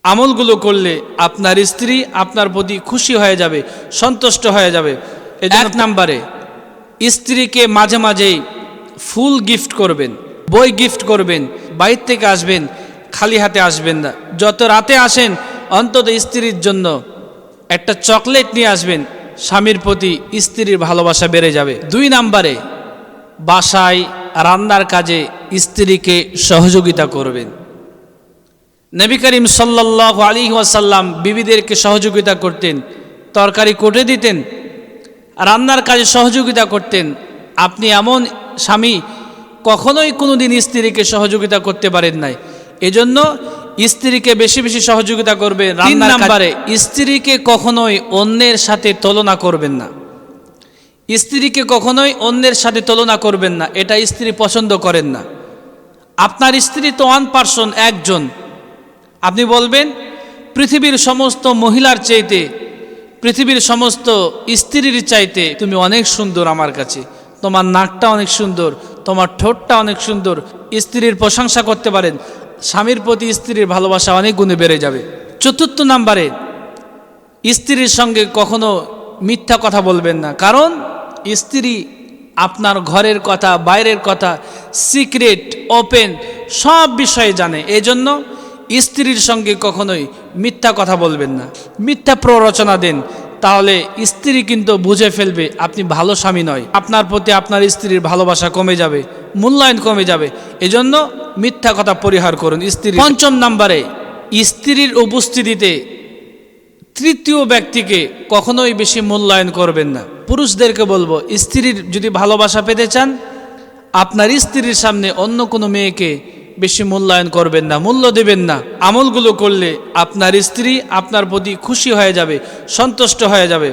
আমলগুলো করলে আপনার স্ত্রী আপনার প্রতি খুশি হয়ে যাবে, সন্তুষ্ট হয়ে যাবে। এক নম্বরে, স্ত্রীকে মাঝে মাঝেই ফুল গিফট করবেন, বই গিফট করবেন। বাইর থেকে আসবেন, খালি হাতে আসবেন না। যত রাতে আসেন অন্তত স্ত্রীর জন্য একটা চকলেট নিয়ে আসবেন। স্বামীর প্রতি স্ত্রীর ভালোবাসা বেড়ে যাবে। 2 নম্বরে, বাসায় রান্নার কাজে স্ত্রীকে সহযোগিতা করবেন। নবী করিম সাল্লাল্লাহু আলাইহি ওয়াসাল্লাম বিবিদেরকে সহযোগিতা করতেন, তরকারি কুটে দিতেন, রান্নার কাজে সহযোগিতা করতেন। আপনি এমন স্বামী কখনোই কোনোদিন স্ত্রীকে সহযোগিতা করতে পারেন নাই। এজন্য স্ত্রীকে বেশি বেশি সহযোগিতা করবে। 3 নম্বরে, স্ত্রীকে কখনোই অন্যের সাথে তুলনা করবেন না। স্ত্রীকে কখনোই অন্যের সাথে তুলনা করবেন না, এটা স্ত্রী পছন্দ করেন না। আপনার স্ত্রী তো 1 পারসন, একজন। আপনি বলবেন পৃথিবীর সমস্ত মহিলার চাইতে, পৃথিবীর সমস্ত স্ত্রীর চাইতে তুমি অনেক সুন্দর আমার কাছে, তোমার নাকটা অনেক সুন্দর, তোমার ঠোঁটটা অনেক সুন্দর। স্ত্রীর প্রশংসা করতে পারেন, স্বামীর প্রতি স্ত্রীর ভালোবাসা অনেক গুণে বেড়ে যাবে। 4 নম্বরে, স্ত্রীর সঙ্গে কখনো মিথ্যা কথা বলবেন না। কারণ স্ত্রী আপনার ঘরের কথা, বাইরের কথা, সিক্রেট, ওপেন সব বিষয়ে জানে। এজন্য স্ত্রীর সঙ্গে কখনোই মিথ্যা কথা বলবেন না, মিথ্যা প্ররোচনা দেন, তাহলে স্ত্রী কিন্তু বুঝে ফেলবে আপনি ভালো স্বামী নয়। আপনার প্রতি আপনার স্ত্রীর ভালোবাসা কমে যাবে, মূল্যায়ন কমে যাবে। এজন্য মিথ্যা কথা পরিহার করুন স্ত্রী। 5 নম্বরে, স্ত্রীর উপস্থিতিতে তৃতীয় ব্যক্তিকে কখনোই বেশি মূল্যায়ন করবেন না। পুরুষদেরকে বলবো, স্ত্রীর যদি ভালোবাসা পেতে চান, আপনার স্ত্রীর সামনে অন্য কোনো মেয়েকে বেশি মূল্যায়ন করবেন না, মূল্য দেবেন না। আমলগুলো করলে আপনার স্ত্রী আপনার প্রতি খুশি হয়ে যাবে, সন্তুষ্ট হয়ে যাবে।